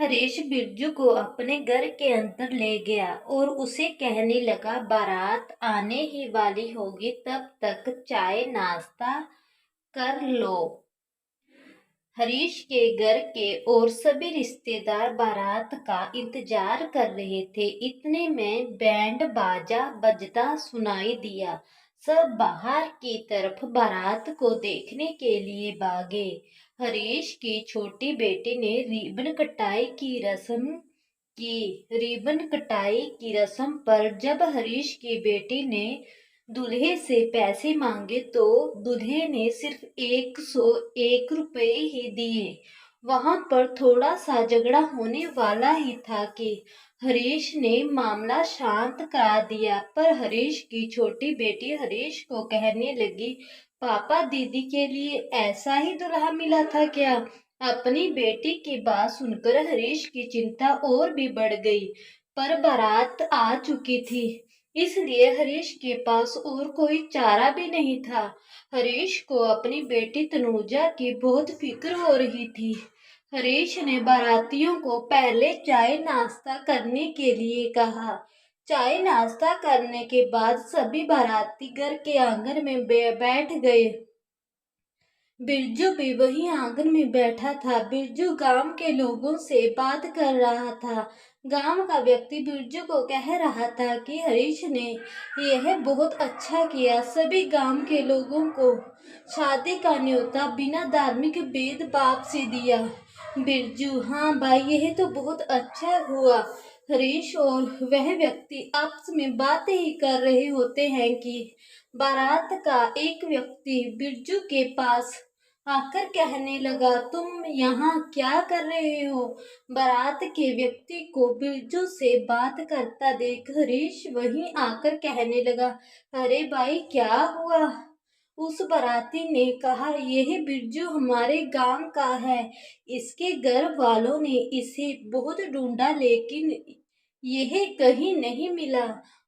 हरीश बिरजू को अपने घर के अंदर ले गया और उसे कहने लगा, बारात आने ही वाली होगी, तब तक चाय नाश्ता कर लो। हरीश के घर के और सभी रिश्तेदार बारात का इंतजार कर रहे थे। इतने में बैंड बाजा बजता सुनाई दिया। सब बाहर की तरफ बारात को देखने के लिए भागे। हरीश की छोटी बेटी ने रिबन कटाई की रस्म पर जब हरीश की बेटी ने दूल्हे से पैसे मांगे तो दूल्हे ने सिर्फ 101 रुपए ही दिए। वहां पर थोड़ा सा झगड़ा होने वाला ही था कि हरीश ने मामला शांत करा दिया। पर हरीश की छोटी बेटी हरीश को कहने लगी, पापा दीदी के लिए ऐसा ही दुल्हा मिला था क्या? अपनी बेटी की बात सुनकर हरीश की चिंता और भी बढ़ गई। पर बारात आ चुकी थी, इसलिए हरीश के पास और कोई चारा भी नहीं था। हरीश को अपनी बेटी तनुजा की बहुत फिक्र हो रही थी। हरीश ने बारातियों को पहले चाय नाश्ता करने के लिए कहा। चाय नाश्ता करने के बाद सभी बाराती घर के आंगन में बैठ गए। बिरजू भी वही आंगन में बैठा था। बिरजू गांव के लोगों से बात कर रहा था। गांव का व्यक्ति बिरजू को कह रहा था कि हरीश ने यह बहुत अच्छा किया। सभी गांव के लोगों को शादी का न्योता बिना धार्मिक भेदभाव से दिया। बिरजू, हाँ भाई, यह तो बहुत अच्छा हुआ। हरीश और वह व्यक्ति आपस में बातें ही कर रहे होते हैं कि बारात का एक व्यक्ति बिरजू के पास आकर कहने लगा, तुम यहाँ क्या कर रहे हो? बारात के व्यक्ति को बिरजू से बात करता देख हरीश वहीं आकर कहने लगा, अरे भाई क्या हुआ? उस बाराती ने कहा, यह बिरजू हमारे गांव का है। इसके घर वालों ने इसे बहुत ढूंढा लेकिन यह कहीं नहीं मिला।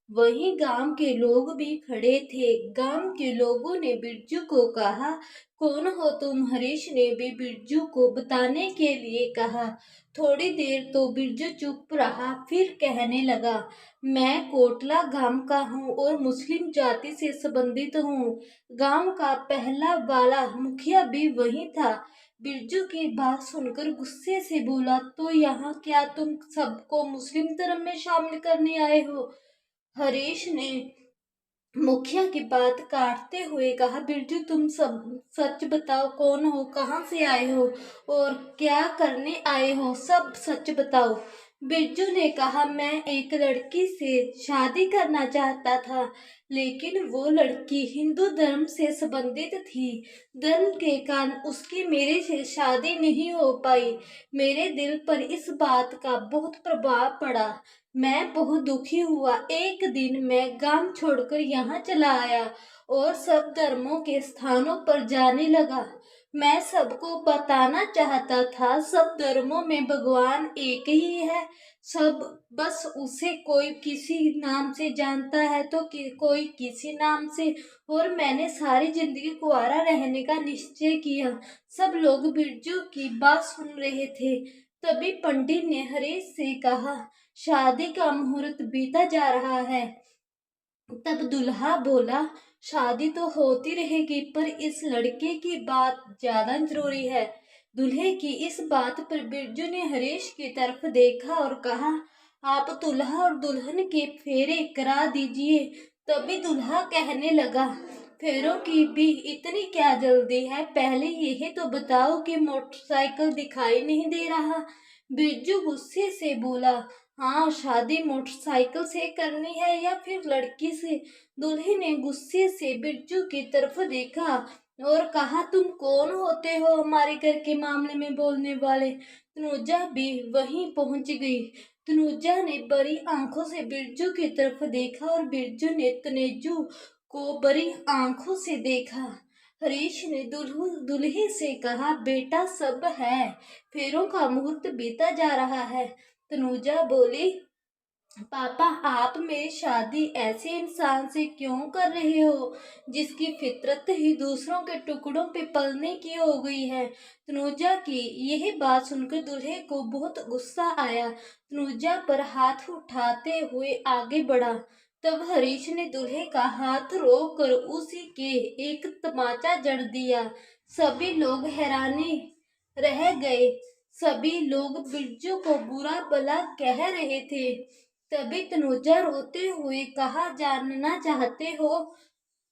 वहीं गांव के लोग भी खड़े थे। गांव के लोगों ने बिरजू को कहा, कौन हो तुम? हरीश ने भी बिरजू को बताने के लिए कहा। थोड़ी देर तो बिरजू चुप रहा, फिर कहने लगा, मैं कोटला गांव का हूँ और मुस्लिम जाति से संबंधित हूँ। गांव का पहला वाला मुखिया भी वही था। बिरजू की बात सुनकर गुस्से से बोला, तो यहाँ क्या तुम सबको मुस्लिम धर्म में शामिल करने आए हो? हरीश ने मुखिया की बात काटते हुए कहा, बिरजू तुम सब सच बताओ, कौन हो, कहाँ से आए हो और क्या करने आए हो? सब सच बताओ। बिरजू ने कहा, मैं एक लड़की से शादी करना चाहता था, लेकिन वो लड़की हिंदू धर्म से संबंधित थी। धर्म के कारण उसकी मेरे से शादी नहीं हो पाई। मेरे दिल पर इस बात का बहुत प्रभाव पड़ा। मैं बहुत दुखी हुआ। एक दिन मैं गांव छोड़कर यहाँ चला आया और सब धर्मों के स्थानों पर जाने लगा। मैं सबको बताना चाहता था, सब धर्मों में भगवान एक ही है। सब बस उसे कोई किसी नाम से जानता है तो कोई किसी नाम से। और मैंने सारी जिंदगी कुंवारा रहने का निश्चय किया। सब लोग बिरजू की बात सुन रहे थे। तभी पंडित ने हरीश से कहा, शादी का मुहूर्त बीता जा रहा है। तब दूल्हा बोला, शादी तो होती रहेगी, पर इस लड़के की बात ज्यादा जरूरी है। दूल्हे की इस बात पर बिरजू ने हरीश की तरफ देखा और कहा, आप दूल्हा और दुल्हन के फेरे करा दीजिए। तभी दूल्हा कहने लगा, फेरों की भी इतनी क्या जल्दी है? पहले यह तो बताओ कि मोटरसाइकिल दिखाई नहीं दे रहा। बिरजू गुस्से से बोला, हाँ, शादी मोटरसाइकिल से करनी है या फिर लड़की से? दूल्हे ने गुस्से से बिरजू की तरफ देखा और कहा, तुम कौन होते हो हमारे घर के मामले में बोलने वाले? तनुजा भी वहीं पहुंच गई। तनुजा ने बड़ी आंखों से बिरजू की तरफ देखा और बिरजू ने तनेजू को बड़ी आंखों से देखा। हरीश ने दूल्हे से कहा, बेटा सब है, फेरों का मुहूर्त बीता जा रहा है। तनुजा बोली, पापा, आप मेरी शादी ऐसे इंसान से क्यों कर रहे हो जिसकी फितरत ही दूसरों के टुकड़ों पे पलने की हो गई है। तनुजा की यह बात सुनकर दूल्हे को बहुत गुस्सा आया। तनुजा पर हाथ उठाते हुए आगे बढ़ा। तब हरीश ने दूल्हे का हाथ रोक कर उसी के एक तमाचा जड़ दिया। सभी लोग हैरानी रह गए। सभी लोग बिरजू को बुरा भला कह रहे थे। तभी तनुजा रोते हुए कहा, जानना चाहते हो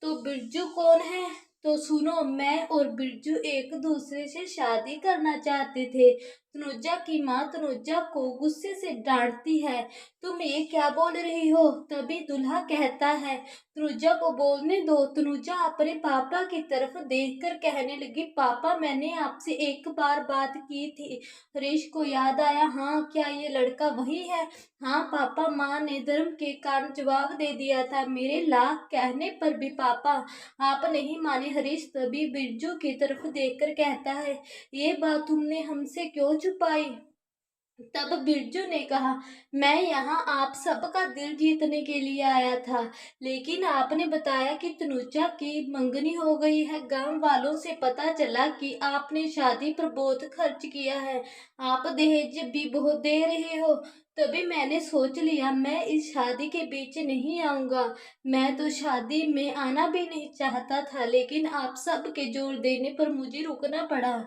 तो बिरजू कौन है? तो सुनो, मैं और बिरजू एक दूसरे से शादी करना चाहते थे। तनुजा की माँ तनुजा को गुस्से से डांटती है, तुम ये क्या बोल रही हो? तभी दूल्हा कहता है, तनुजा को बोलने दो। तनुजा अपने पापा की तरफ देखकर कहने लगी, पापा, मैंने आपसे एक बार बात की थी। हरीश को याद आया। हाँ, क्या ये लड़का वही है? हाँ पापा, माँ ने धर्म के कारण जवाब दे दिया था। मेरे लाख कहने पर भी पापा आप नहीं माने। हरीश तभी बिरजू की तरफ देखकर कहता है, ये बात तुमने हमसे क्यों छुपाई? तब बिरजू ने कहा, मैं यहाँ आप सबका दिल जीतने के लिए आया था, लेकिन आपने बताया कि तनुजा की मंगनी हो गई है। गांव वालों से पता चला कि आपने शादी पर बहुत खर्च किया है। आप दहेज भी बहुत दे रहे हो। तभी मैंने सोच लिया, मैं इस शादी के बीच नहीं आऊंगा। मैं तो शादी में आना भी नहीं चाहता था, लेकिन आप सबके जोर देने पर मुझे रुकना पड़ा।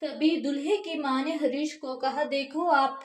तभी दूल्हे की माँ ने हरीश को कहा, देखो, आप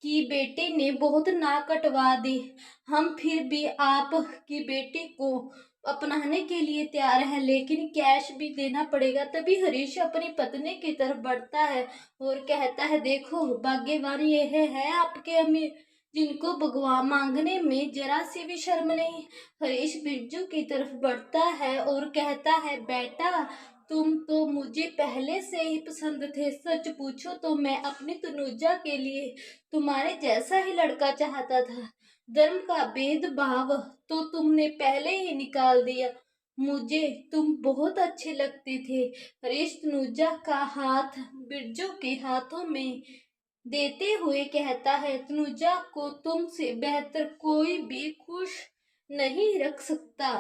की बेटी ने बहुत नाक कटवा दी। हम फिर भी आप की बेटी को अपनाने के लिए तैयार हैं, लेकिन कैश भी देना पड़ेगा। तभी हरीश अपनी पत्नी की तरफ बढ़ता है और कहता है, देखो भाग्यवान ये है आपके अमीर, जिनको भगवान मांगने में जरा सी भी शर्म नहीं। हरीश बिरजू की तरफ बढ़ता है और कहता है, बेटा, तुम तो मुझे पहले से ही पसंद थे। सच पूछो तो मैं अपनी तनुजा के लिए तुम्हारे जैसा ही लड़का चाहता था। धर्म का भेदभाव तो तुमने पहले ही निकाल दिया। मुझे तुम बहुत अच्छे लगते थे। हरीश तनुजा का हाथ बिरजू के हाथों में देते हुए कहता है, तनुजा को तुमसे बेहतर कोई भी खुश नहीं रख सकता।